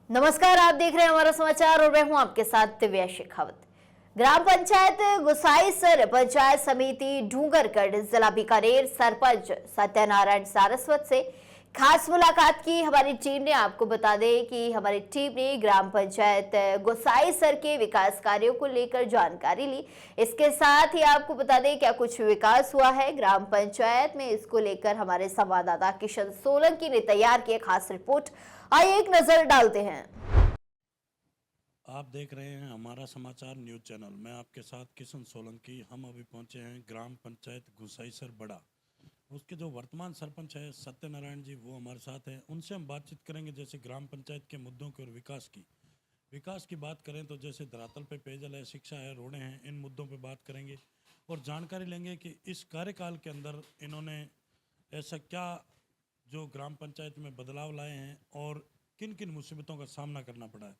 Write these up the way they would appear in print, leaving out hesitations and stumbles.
नमस्कार, आप देख रहे हैं हमारा समाचार और मैं हूं आपके साथ दिव्या शेखावत। ग्राम पंचायत गुसाईसर पंचायत समिति डूंगरगढ़ जिला बीकानेर सरपंच सत्यनारायण सारस्वत से खास मुलाकात की हमारी टीम ने। आपको बता दें कि हमारी टीम ने ग्राम पंचायत गुसाईसर के विकास कार्यों को लेकर जानकारी ली। इसके साथ ही आपको बता दें क्या कुछ विकास हुआ है ग्राम पंचायत में, इसको लेकर हमारे संवाददाता किशन सोलंकी ने तैयार किया खास रिपोर्ट। आइए एक नजर डालते हैं। आप देख रहे हैं हमारा समाचार न्यूज चैनल। मैं आपके साथ किशन सोलंकी। हम अभी पहुंचे हैं ग्राम पंचायत गुसाईसर बड़ा। उसके जो वर्तमान सरपंच है सत्यनारायण जी, वो हमारे साथ हैं। उनसे हम बातचीत करेंगे जैसे ग्राम पंचायत के मुद्दों की और विकास की बात करें तो जैसे धरातल पे पेयजल है, शिक्षा है, रोडें हैं, इन मुद्दों पे बात करेंगे और जानकारी लेंगे कि इस कार्यकाल के अंदर इन्होंने ऐसा क्या जो ग्राम पंचायत में बदलाव लाए हैं और किन किन मुसीबतों का सामना करना पड़ा है।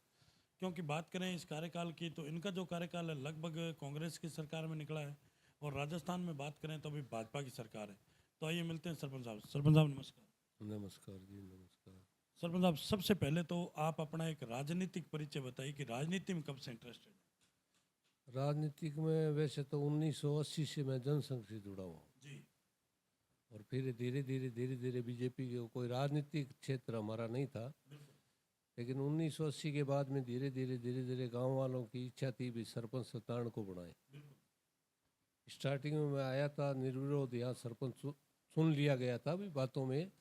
क्योंकि बात करें इस कार्यकाल की तो इनका जो कार्यकाल है लगभग कांग्रेस की सरकार में निकला है और राजस्थान में बात करें तो अभी भाजपा की सरकार है। तो आइए मिलते हैं सरपंच साहब। सरपंच साहब नमस्कार। नमस्कार जी, नमस्कार। सरपंच साहब, सबसे पहले तो आप अपना एक राजनीतिक परिचय बताइए कि राजनीति में कब से इंटरेस्टेड है। राजनीतिक में वैसे तो 1980 से मैं जनसंघ से जुड़ा हुआ हूँ जी। और फिर धीरे धीरे बीजेपी के कोई राजनीतिक क्षेत्र हमारा नहीं था, लेकिन 1980 के बाद में धीरे धीरे गांव वालों की इच्छा थी भी सरपंच सत्तारण को बनाए। स्टार्टिंग में मैं आया था निर्विरोध, यहाँ सरपंच सुन लिया गया था भी बातों में,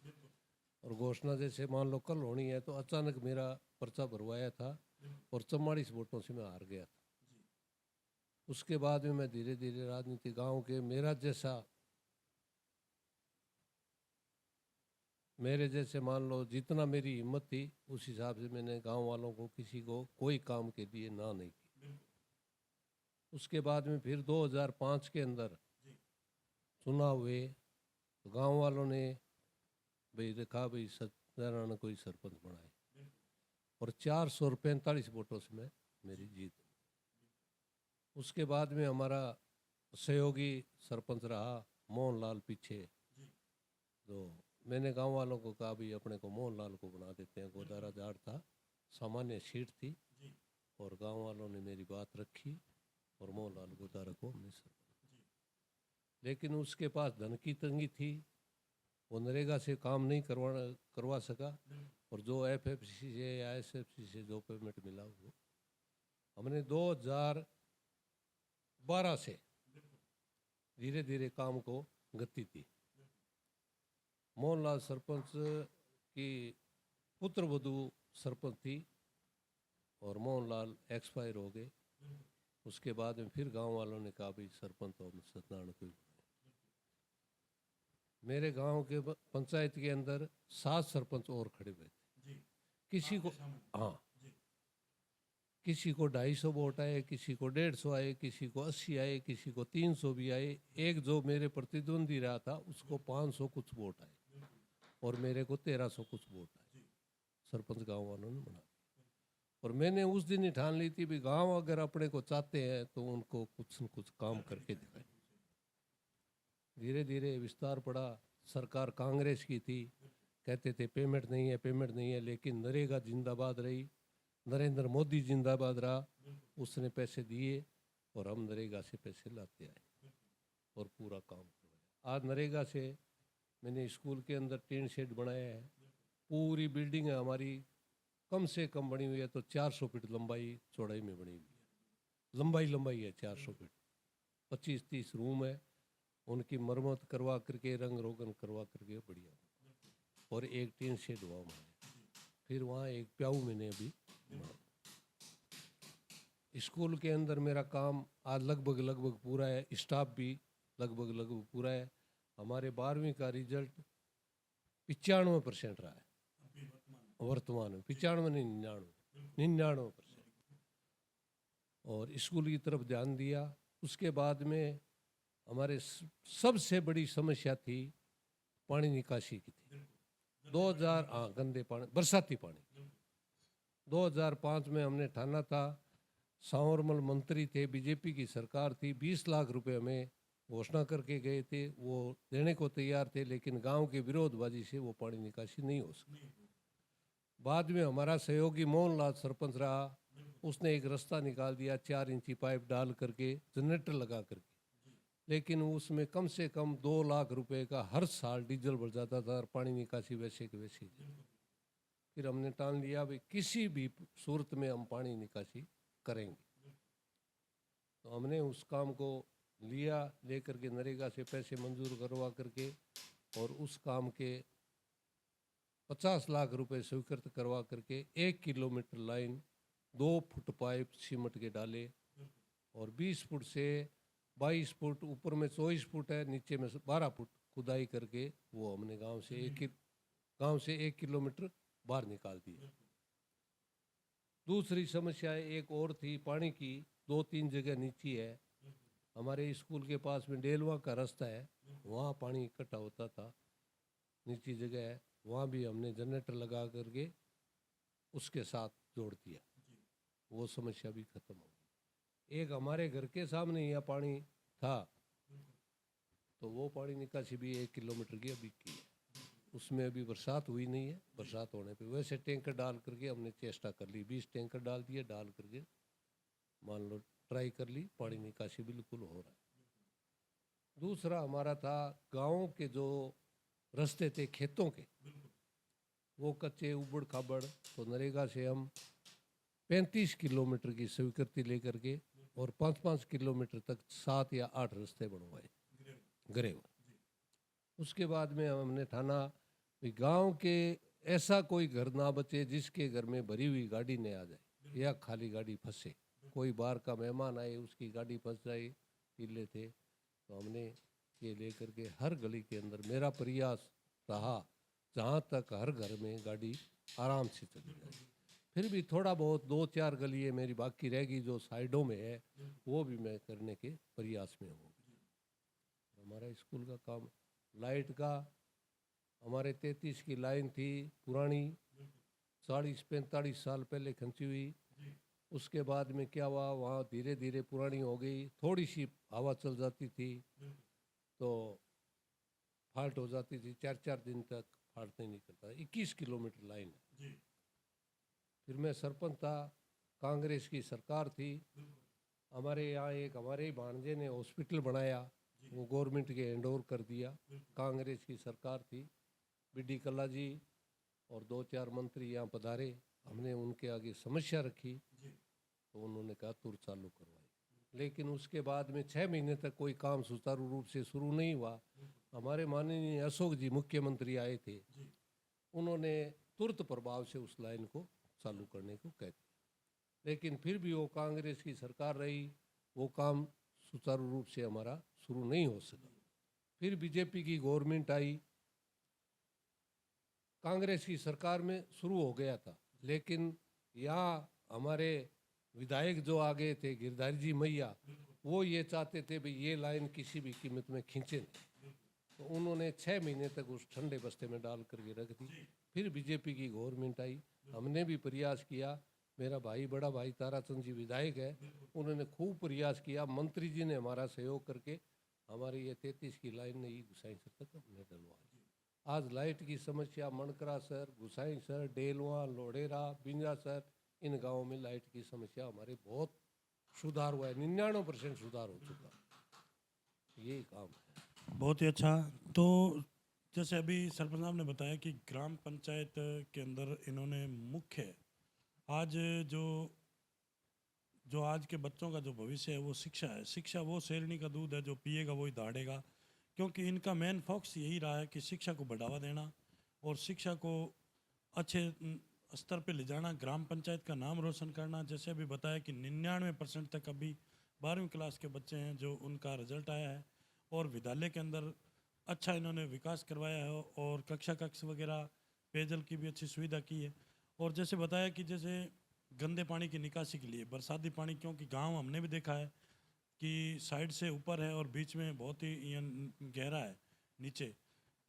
और घोषणा जैसे मान लो कल होनी है तो अचानक मेरा पर्चा भरवाया था और 44 वोटों से मैं हार गया था। उसके बाद में मैं धीरे धीरे राजनीति गांव के मेरे जैसे मान लो जितना मेरी हिम्मत थी उस हिसाब से मैंने गांव वालों को किसी को कोई काम के लिए ना नहीं की। उसके बाद में फिर 2005 के अंदर चुनाव हुए तो गांव वालों ने भाई देखा भाई सत्यनारायण को ही सरपंच बनाए और 445 वोटों से मैं मेरी जीत। उसके बाद में हमारा सहयोगी सरपंच रहा मोहनलाल पीछे, तो मैंने गांव वालों को कहा भाई अपने को मोहनलाल को बना देते हैं। गोदारा जाट था, सामान्य सीट थी और गांव वालों ने मेरी बात रखी और मोहनलाल गोदारा को हमने सरपंच। लेकिन उसके पास धन की तंगी थी, वो नरेगा से काम नहीं करवा सका और जो एफएफसी से या एसएफसी से जो पेमेंट मिला वो हमने 2012 से धीरे धीरे काम को गति दी। मोहनलाल सरपंच की पुत्रवधू सरपंच थी और मोहनलाल एक्सपायर हो गए। उसके बाद में फिर गांव वालों ने कहा भाई सरपंच तो हम सत्यनारायण को। मेरे गांव के पंचायत के अंदर 7 सरपंच और खड़े हुए थे। किसी को किसी को 250 वोट आए, किसी को 150 आए, किसी को 80 आए, किसी को 300 भी आए। एक जो मेरे प्रतिद्वंदी रहा था उसको 500 कुछ वोट आए और मेरे को 1300 कुछ वोट आए। सरपंच गांव वालों ने बना और मैंने उस दिन ही ठान ली थी भी गांव अगर अपने को चाहते हैं तो उनको कुछ न कुछ काम करके दिखाए। धीरे धीरे विस्तार पड़ा। सरकार कांग्रेस की थी, कहते थे पेमेंट नहीं है, लेकिन नरेगा जिंदाबाद रही, नरेंद्र मोदी जिंदाबाद रहा, उसने पैसे दिए और हम नरेगा से पैसे लाते आए और पूरा काम करवाया। आज नरेगा से मैंने स्कूल के अंदर टीन शेड बनाया है, पूरी बिल्डिंग है हमारी कम से कम बनी हुई है तो 400 फीट लंबाई चौड़ाई में बनी हुई है। लंबाई है 400 फीट, 25-30 रूम है, उनकी मरम्मत करवा करके रंग रोगन करवा करके बढ़िया, और एक टीन शेड हुआ हमारे। फिर वहाँ एक प्याऊ मैंने अभी स्कूल के अंदर मेरा काम आज लगभग पूरा है, स्टाफ भी लगभग पूरा है। हमारे 12वीं का रिजल्ट 95% रहा है वर्तमान में, 95 नहीं 99%। और स्कूल की तरफ ध्यान दिया। उसके बाद में हमारे सबसे बड़ी समस्या थी पानी निकासी की थी। 2000 गंदे पानी, बरसाती पानी 2005 में हमने ठाना था। सांवरमल मंत्री थे, बीजेपी की सरकार थी, 20 लाख रुपए हमें घोषणा करके गए थे, वो देने को तैयार थे, लेकिन गांव के विरोधबाजी से वो पानी निकासी नहीं हो सकी। बाद में हमारा सहयोगी मोहनलाल सरपंच रहा, उसने एक रास्ता निकाल दिया 4 इंची पाइप डाल करके, जनरेटर लगा करके। लेकिन उसमें कम से कम 2 लाख रुपए का हर साल डीजल बढ़ जाता था और पानी निकासी वैसे के वैसे ही। फिर हमने ठान लिया भाई किसी भी सूरत में हम पानी निकासी करेंगे। तो हमने उस काम को लिया, लेकर के नरेगा से पैसे मंजूर करवा करके और उस काम के 50 लाख रुपए स्वीकृत करवा करके 1 kilometre line 2 foot pipe cement के डाले और 20 फुट से 22 फुट, ऊपर में 24 फुट है, नीचे में 12 फुट खुदाई करके वो हमने गांव से 1 किलोमीटर बाहर निकाल दिया। दूसरी समस्या एक और थी पानी की, 2-3 जगह नीची है। हमारे स्कूल के पास में डेलवा का रास्ता है, वहाँ पानी इकट्ठा होता था, नीची जगह है, वहाँ भी हमने जनरेटर लगा करके उसके साथ जोड़ दिया, वो समस्या भी खत्म हो गई। एक हमारे घर के सामने यह पानी था, तो वो पानी निकासी भी 1 किलोमीटर की अभी की है, उसमें अभी बरसात हुई नहीं है। बरसात होने पे वैसे टैंकर डाल करके हमने चेष्टा कर ली, 20 टैंकर डाल दिए, डाल करके मान लो ट्राई कर ली, पानी निकासी बिल्कुल हो रहा है। दूसरा हमारा था गाँव के जो रास्ते थे खेतों के, वो कच्चे उबड़ खाबड़, तो नरेगा से हम 35 किलोमीटर की स्वीकृति लेकर के और 5-5 किलोमीटर तक 7 या 8 रास्ते बनवाए गरेवा। उसके बाद में हमने ठाना गांव के ऐसा कोई घर ना बचे जिसके घर में भरी हुई गाड़ी नहीं आ जाए या खाली गाड़ी फंसे, कोई बाहर का मेहमान आए उसकी गाड़ी फंस जाए, किले थे। तो हमने ये लेकर के हर गली के अंदर मेरा प्रयास रहा जहाँ तक हर घर में गाड़ी आराम से चली जाए। फिर भी थोड़ा बहुत 2-4 गलियाँ मेरी बाकी रहेगी जो साइडों में है, वो भी मैं करने के प्रयास में हूँ। हमारा स्कूल का काम, लाइट का, हमारे 33 की लाइन थी पुरानी, 40-45 साल पहले खंची हुई। उसके बाद में क्या हुआ, वहाँ धीरे धीरे पुरानी हो गई, थोड़ी सी हवा चल जाती थी तो फाल्ट हो जाती थी, 4-4 दिन तक फाल्ट नहीं निकलता। 21 किलोमीटर लाइन है। फिर मैं सरपंच था, कांग्रेस की सरकार थी, हमारे यहाँ एक हमारे ही भांजे ने हॉस्पिटल बनाया, वो गवर्नमेंट के हैंड ओवर कर दिया। कांग्रेस की सरकार थी, बीडी कल्ला जी और 2-4 मंत्री यहाँ पधारे, हमने उनके आगे समस्या रखी तो उन्होंने कहा तुरंत चालू करवाई। लेकिन उसके बाद में 6 महीने तक कोई काम सुचारू रूप से शुरू नहीं हुआ। हमारे माननीय अशोक जी मुख्यमंत्री आए थे, उन्होंने तुरंत प्रभाव से उस लाइन को चालू करने को कह दिया, लेकिन फिर भी वो कांग्रेस की सरकार रही, वो काम सुचारू रूप से हमारा शुरू नहीं हो सका। फिर बीजेपी की गवर्नमेंट आई, कांग्रेस की सरकार में शुरू हो गया था, लेकिन यहाँ हमारे विधायक जो आ गए थे गिरधारी जी मैया, वो ये चाहते थे भाई ये लाइन किसी भी कीमत में खींचे नहीं, तो उन्होंने 6 महीने तक उस ठंडे बस्ते में डाल करके रख दी। फिर बीजेपी की गवर्नमेंट आई, हमने भी प्रयास किया, मेरा भाई बड़ा भाई ताराचंद जी विधायक है, उन्होंने खूब प्रयास किया, मंत्री जी ने हमारा सहयोग करके हमारी ये 33 की लाइन नहीं गुसाई सर तक हमने डलवा दी। आज लाइट की समस्या मनकरा सर, गुसाई सर, डेलवा, लोडेरा, बिंजा सर, इन गाँवों में लाइट की समस्या हमारे बहुत सुधार हुआ है, 99% सुधार हो चुका, यही काम है। बहुत ही अच्छा। तो जैसे अभी सरपंच साहब ने बताया कि ग्राम पंचायत के अंदर इन्होंने मुख्य आज जो आज के बच्चों का जो भविष्य है वो शिक्षा है। शिक्षा वो शेरनी का दूध है, जो पिएगा वही दहाड़ेगा, क्योंकि इनका मेन फोकस यही रहा है कि शिक्षा को बढ़ावा देना और शिक्षा को अच्छे स्तर पे ले जाना, ग्राम पंचायत का नाम रोशन करना। जैसे अभी बताया कि 99% तक अभी 12वीं क्लास के बच्चे हैं जो उनका रिजल्ट आया है, और विद्यालय के अंदर अच्छा इन्होंने विकास करवाया है और कक्षा कक्ष वगैरह पेयजल की भी अच्छी सुविधा की है। और जैसे बताया कि जैसे गंदे पानी की निकासी के लिए बरसाती पानी, क्योंकि गांव हमने भी देखा है कि साइड से ऊपर है और बीच में बहुत ही गहरा है नीचे,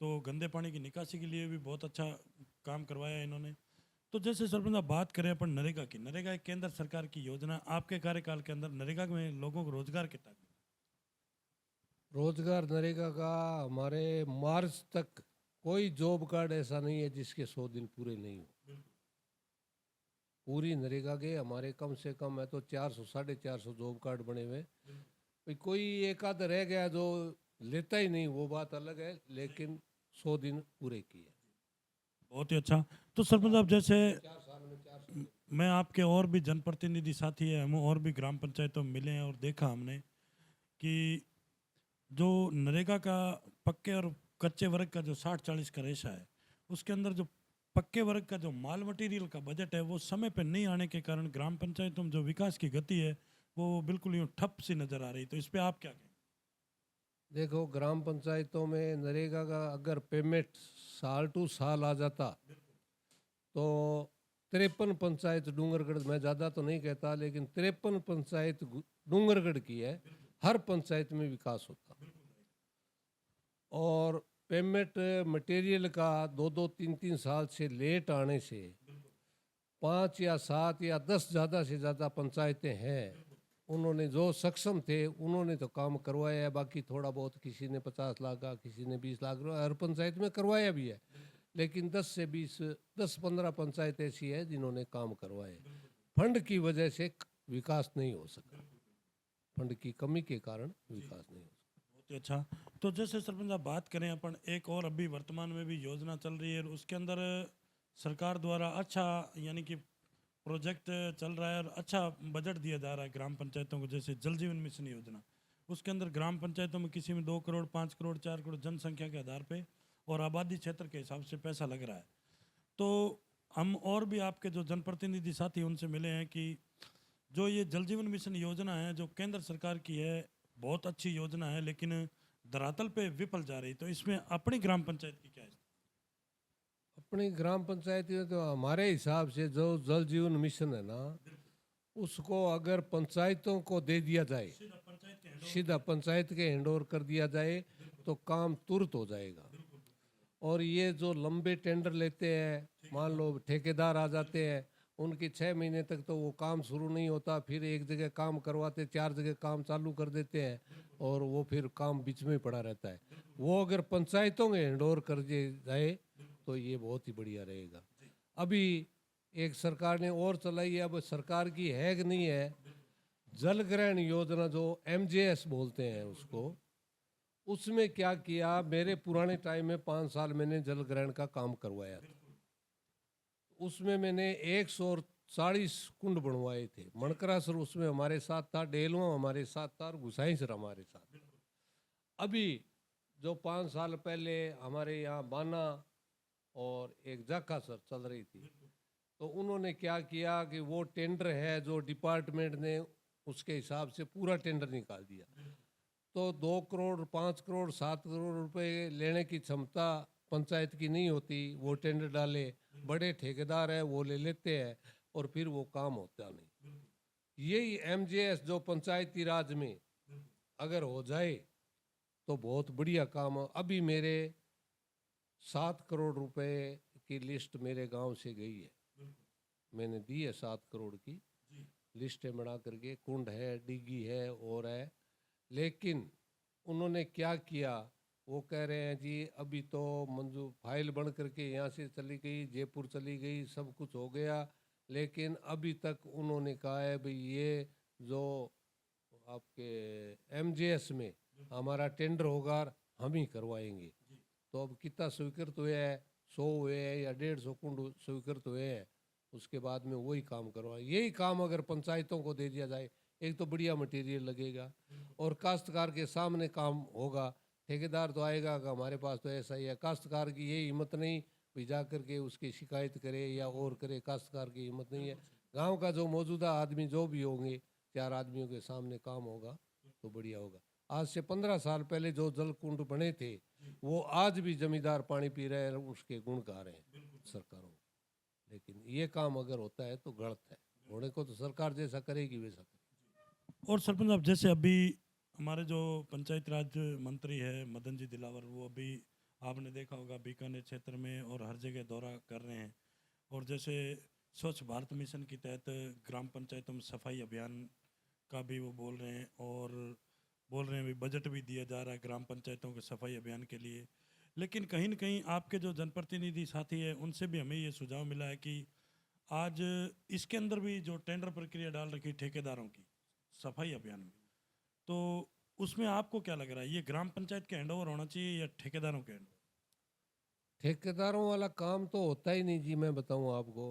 तो गंदे पानी की निकासी के लिए भी बहुत अच्छा काम करवाया है इन्होंने। तो जैसे सरपंच साहब बात करें अपन नरेगा की, नरेगा एक केंद्र सरकार की योजना, आपके कार्यकाल के अंदर नरेगा में लोगों को रोजगार कितना? रोजगार नरेगा का हमारे मार्च तक कोई जॉब कार्ड ऐसा नहीं है जिसके 100 दिन पूरे नहीं हो। पूरी नरेगा के हमारे कम से कम है तो 400 450 जॉब कार्ड बने हुए। भाई कोई एक आध रह गया जो लेता ही नहीं, वो बात अलग है, लेकिन 100 दिन पूरे किए। बहुत ही अच्छा। तो सरपंच साहब जैसे 4 साल में 400। मैं आपके और भी जनप्रतिनिधि साथी है, हम और भी ग्राम पंचायतों में मिले हैं और देखा हमने कि जो नरेगा का पक्के और कच्चे वर्ग का जो 60-40 का रेशा है, उसके अंदर जो पक्के वर्ग का जो माल मटेरियल का बजट है वो समय पे नहीं आने के कारण ग्राम पंचायतों में जो विकास की गति है वो बिल्कुल यूँ ठप सी नजर आ रही। तो इस पे आप क्या कहें? देखो ग्राम पंचायतों में नरेगा का अगर पेमेंट साल टू साल आ जाता तो 53 पंचायत डूंगरगढ़, मैं ज़्यादा तो नहीं कहता लेकिन 53 पंचायत डूंगरगढ़ की है, हर पंचायत में विकास होता। और पेमेंट मटेरियल का 2-2 3-3 साल से लेट आने से 5 या 7 या 10 ज़्यादा से ज़्यादा पंचायतें हैं, उन्होंने जो सक्षम थे उन्होंने तो काम करवाया है, बाकी थोड़ा बहुत किसी ने 50 लाख का, किसी ने 20 लाख, हर पंचायत में करवाया भी है, लेकिन 10-15 पंचायत ऐसी है जिन्होंने काम करवाए। फंड की वजह से विकास नहीं हो सका, फंड की कमी के कारण विकास नहीं हो सका। बहुत ही अच्छा। तो जैसे सरपंच आप बात करें अपन, एक और अभी वर्तमान में भी योजना चल रही है और उसके अंदर सरकार द्वारा अच्छा यानी कि प्रोजेक्ट चल रहा है और अच्छा बजट दिया जा रहा है ग्राम पंचायतों को, जैसे जल जीवन मिशन योजना। उसके अंदर ग्राम पंचायतों में किसी में 2 करोड़ 5 करोड़ 4 करोड़ जनसंख्या के आधार पे और आबादी क्षेत्र के हिसाब से पैसा लग रहा है। तो हम और भी आपके जो जनप्रतिनिधि साथी उनसे मिले हैं कि जो ये जल जीवन मिशन योजना है जो केंद्र सरकार की है, बहुत अच्छी योजना है, लेकिन धरातल पे विफल जा रही। तो इसमें अपनी ग्राम पंचायत की क्या है? अपनी ग्राम पंचायत में तो हमारे हिसाब से जो जल जीवन मिशन है ना, उसको अगर पंचायतों को दे दिया जाए, सीधा पंचायत के हैंड ओवर कर दिया जाए तो काम तुरंत हो जाएगा। और ये जो लंबे टेंडर लेते हैं, मान लो ठेकेदार आ जाते हैं, उनकी 6 महीने तक तो वो काम शुरू नहीं होता, फिर एक जगह काम करवाते 4 जगह काम चालू कर देते हैं और वो फिर काम बीच में पड़ा रहता है। वो अगर पंचायतों में हैंड ओवर कर दिया जाए तो ये बहुत ही बढ़िया रहेगा। अभी एक सरकार ने और चलाई है, अब सरकार की है कि नहीं है, जल ग्रहण योजना जो MJS बोलते हैं उसको, उसमें क्या किया, मेरे पुराने टाइम में 5 साल मैंने जल ग्रहण का काम करवाया था। उसमें मैंने 140 कुंड बनवाए थे। मणकरासर उसमें हमारे साथ था, डेलवा हमारे साथ था और गुसाईसर हमारे साथ। अभी जो 5 साल पहले हमारे यहाँ बाना और एक जाखा सर चल रही थी, तो उन्होंने क्या किया कि वो टेंडर है जो डिपार्टमेंट ने उसके हिसाब से पूरा टेंडर निकाल दिया, तो 2 करोड़ 5 करोड़ 7 करोड़ रुपए लेने की क्षमता पंचायत की नहीं होती। वो टेंडर डाले, बड़े ठेकेदार हैं वो ले लेते हैं और फिर वो काम होता नहीं। यही MJS जो पंचायती राज में अगर हो जाए तो बहुत बढ़िया काम। अभी मेरे 7 करोड़ रुपए की लिस्ट मेरे गांव से गई है, मैंने दी है 7 करोड़ की लिस्ट बना करके, कुंड है, डिग्गी है और है। लेकिन उन्होंने क्या किया, वो कह रहे हैं जी अभी तो मंजूर फाइल बन करके यहाँ से चली गई, जयपुर चली गई, सब कुछ हो गया, लेकिन अभी तक उन्होंने कहा है भाई ये जो आपके MJS में हमारा टेंडर होगा हम ही करवाएंगे। तो अब कितना स्वीकृत हुए हैं, 100 हुए हैं या 150 कुंड स्वीकृत हुए हैं, उसके बाद में वही काम करवाए। यही काम अगर पंचायतों को दे दिया जाए, एक तो बढ़िया मटेरियल लगेगा और काश्तकार के सामने काम होगा। ठेकेदार तो आएगा कि हमारे पास तो ऐसा ही है, काश्तकार की यही हिम्मत नहीं भी जा करके उसकी शिकायत करे या और करे, काश्तकार की हिम्मत नहीं है। गांव का जो मौजूदा आदमी जो भी होंगे, 4 आदमियों के सामने काम होगा तो बढ़िया होगा। आज से 15 साल पहले जो जल कुंड बने थे वो आज भी जमींदार पानी पी रहे हैं, उसके गुण गा रहे हैं सरकारों। लेकिन ये काम अगर होता है तो गलत है, होने को तो सरकार जैसा करेगी वैसा करेगी। और सरपंच साहब जैसे अभी हमारे जो पंचायत राज मंत्री है मदन जी दिलावर, वो अभी आपने देखा होगा बीकानेर क्षेत्र में और हर जगह दौरा कर रहे हैं, और जैसे स्वच्छ भारत मिशन के तहत ग्राम पंचायतों में सफाई अभियान का भी वो बोल रहे हैं और बोल रहे हैं भी बजट भी दिया जा रहा है ग्राम पंचायतों के सफाई अभियान के लिए। लेकिन कहीं न कहीं आपके जो जनप्रतिनिधि साथी हैं उनसे भी हमें ये सुझाव मिला है कि आज इसके अंदर भी जो टेंडर प्रक्रिया डाल रखी ठेकेदारों की सफाई अभियान में, तो उसमें आपको क्या लग रहा है, ये ग्राम पंचायत के हैंडओवर होना चाहिए या ठेकेदारों के हैंडओवर? ठेकेदारों वाला काम तो होता ही नहीं जी, मैं बताऊं आपको,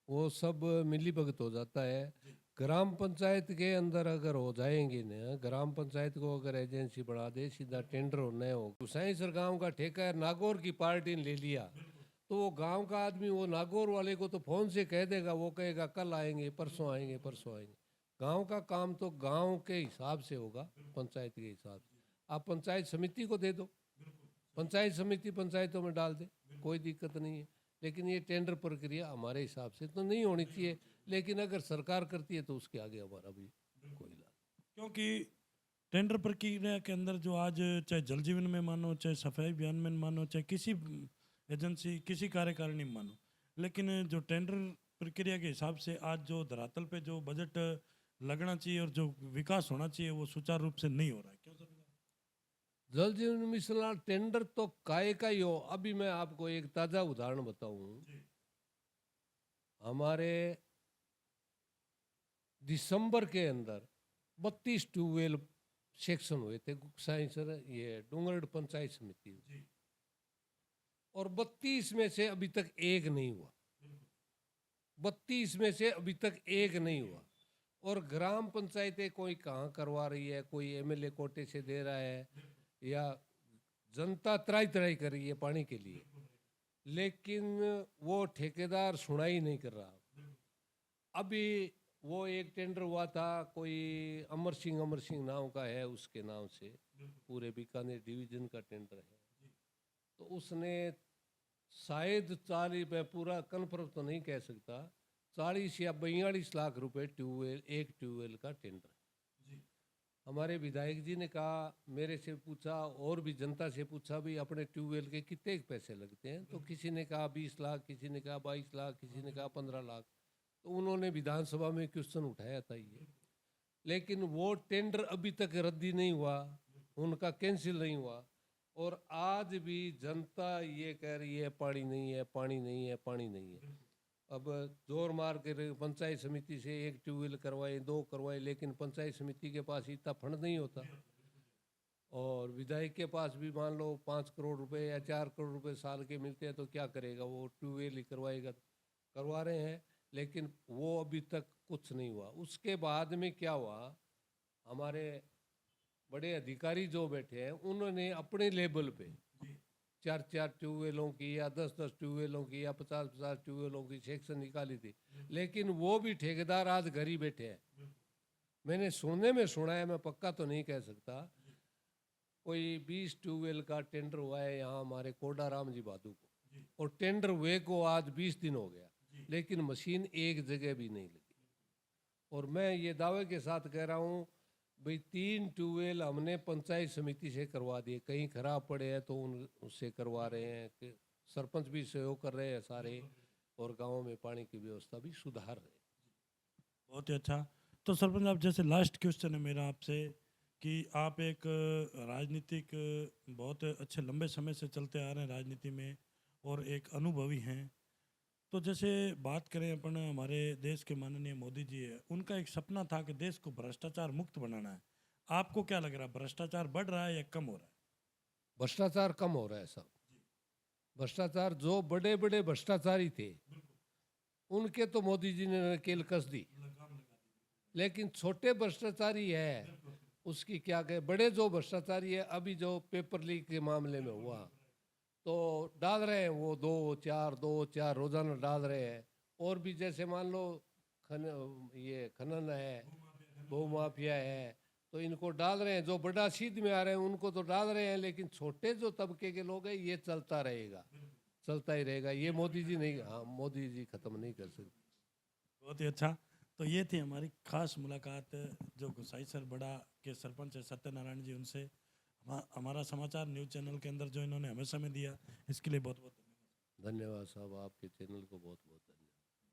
वो सब मिली भगत हो जाता है। ग्राम पंचायत के अंदर अगर हो जाएंगे ना, ग्राम पंचायत को अगर एजेंसी बढ़ा दे, सीधा टेंडर होना हो, गुसाईसर गांव का ठेका नागौर की पार्टी ने ले लिया, तो वो गांव का आदमी वो नागौर वाले को तो फोन से कह देगा, वो कहेगा कल आएंगे, परसों आएंगे, परसों आएंगे। गांव का काम तो गांव के हिसाब से होगा, पंचायत के हिसाब से। आप पंचायत समिति को दे दो, पंचायत समिति पंचायतों में डाल दे, कोई दिक्कत नहीं है। लेकिन ये टेंडर प्रक्रिया हमारे हिसाब से तो नहीं होनी चाहिए, लेकिन अगर सरकार करती है तो उसके आगे हमारा भी कोई इलाज। क्योंकि टेंडर प्रक्रिया के अंदर जो आज चाहे जल जीवन में मानो, चाहे सफाई अभियान में मानो, चाहे किसी एजेंसी, किसी कार्यकारिणी में मानो, लेकिन जो टेंडर प्रक्रिया के हिसाब से आज जो धरातल पे जो बजट लगना चाहिए और जो विकास होना चाहिए वो सुचारू रूप से नहीं हो रहा है। क्यों सर? जल जीवन मिशन टेंडर तो काय का ही हो। अभी मैं आपको एक ताजा उदाहरण बताऊं, हमारे दिसंबर के अंदर 32 ट्यूबवेल सेक्शन हुए थे गुसाईसर ये डूंगरगढ़ पंचायत समिति में, और 32 में से अभी तक एक नहीं हुआ, 32 में से अभी तक एक नहीं हुआ। और ग्राम पंचायतें कोई कहाँ करवा रही है, कोई एमएलए कोटे से दे रहा है, या जनता त्राई त्राई कर रही है पानी के लिए, लेकिन वो ठेकेदार सुनाई नहीं कर रहा। अभी वो एक टेंडर हुआ था, कोई अमर सिंह नाम का है, उसके नाम से पूरे बीकानेर डिवीजन का टेंडर है। तो उसने शायद 40, मैं पूरा कन्फर्म तो नहीं कह सकता, 40 या 42 लाख रुपए ट्यूबवेल, एक ट्यूबवेल का टेंडर। हमारे विधायक जी ने कहा, मेरे से पूछा और भी जनता से पूछा, भी अपने ट्यूबवेल के कितने पैसे लगते हैं, तो किसी ने कहा 20 लाख, किसी ने कहा 22 लाख, किसी ने कहा 15 लाख। तो उन्होंने विधानसभा में क्वेश्चन उठाया था ये, लेकिन वो टेंडर अभी तक रद्दी नहीं हुआ, उनका कैंसिल नहीं हुआ। और आज भी जनता ये कह रही है पानी नहीं है, पानी नहीं है, पानी नहीं है। अब जोर मार के पंचायत समिति से एक ट्यूबवेल करवाए, 2 करवाए, लेकिन पंचायत समिति के पास इतना फंड नहीं होता, और विधायक के पास भी मान लो 5 करोड़ रुपए या 4 करोड़ रुपए साल के मिलते हैं, तो क्या करेगा वो, ट्यूबवेल ही करवाएगा। करवा रहे हैं, लेकिन वो अभी तक कुछ नहीं हुआ। उसके बाद में क्या हुआ, हमारे बड़े अधिकारी जो बैठे हैं, उन्होंने अपने लेवल पे 4 ट्यूबवेलों की या 10 ट्यूबवेलों की या 50 ट्यूबवेलों की सेक्शन निकाली थी, लेकिन वो भी ठेकेदार आज घर ही बैठे हैं। मैंने सुनने में सुना है, मैं पक्का तो नहीं कह सकता, कोई 20 ट्यूबवेल का टेंडर हुआ है यहाँ हमारे कोडाराम जी बादू को, और टेंडर हुए को आज 20 दिन हो गया, लेकिन मशीन एक जगह भी नहीं लगी। और मैं ये दावे के साथ कह रहा हूँ भाई, 3 ट्यूबवेल हमने पंचायत समिति से करवा दिए, कहीं खराब पड़े हैं तो उससे करवा रहे हैं, कि सरपंच भी सहयोग कर रहे हैं सारे, और गाँव में पानी की व्यवस्था भी सुधार रहे हैं। बहुत ही अच्छा। तो सरपंच, आप जैसे लास्ट क्वेश्चन है मेरा आपसे, कि आप एक राजनीतिक बहुत अच्छे लंबे समय से चलते आ रहे हैं राजनीति में, और एक अनुभवी हैं, तो जैसे बात करें अपन, हमारे देश के माननीय मोदी जी है, उनका एक सपना था कि देश को भ्रष्टाचार मुक्त बनाना है। आपको क्या लग रहा है, भ्रष्टाचार बढ़ रहा है या कम हो रहा है? भ्रष्टाचार कम हो रहा है साहब। भ्रष्टाचार, जो बड़े बड़े भ्रष्टाचारी थे उनके तो मोदी जी ने नकेल कस दी, लेकिन छोटे भ्रष्टाचारी है उसकी क्या कहे। बड़े जो भ्रष्टाचारी है, अभी जो पेपर लीक के मामले में हुआ, तो डाल रहे हैं वो 2-4 रोजाना डाल रहे हैं। और भी जैसे मान लो ये खनन है, भूमाफिया है, तो इनको डाल रहे हैं। जो बड़ा सीध में आ रहे हैं उनको तो डाल रहे हैं, लेकिन छोटे जो तबके के लोग हैं, ये चलता रहेगा, चलता ही रहेगा। ये मोदी जी नहीं, हाँ, मोदी जी खत्म नहीं कर सकते। बहुत ही अच्छा। तो ये थी हमारी खास मुलाकात जो गुसाईसर बड़ा के सरपंच है सत्यनारायण जी, उनसे। हमारा समाचार न्यूज़ चैनल के अंदर जो इन्होंने हमें समय दिया, इसके लिए बहुत बहुत धन्यवाद साहब, आपके चैनल को बहुत बहुत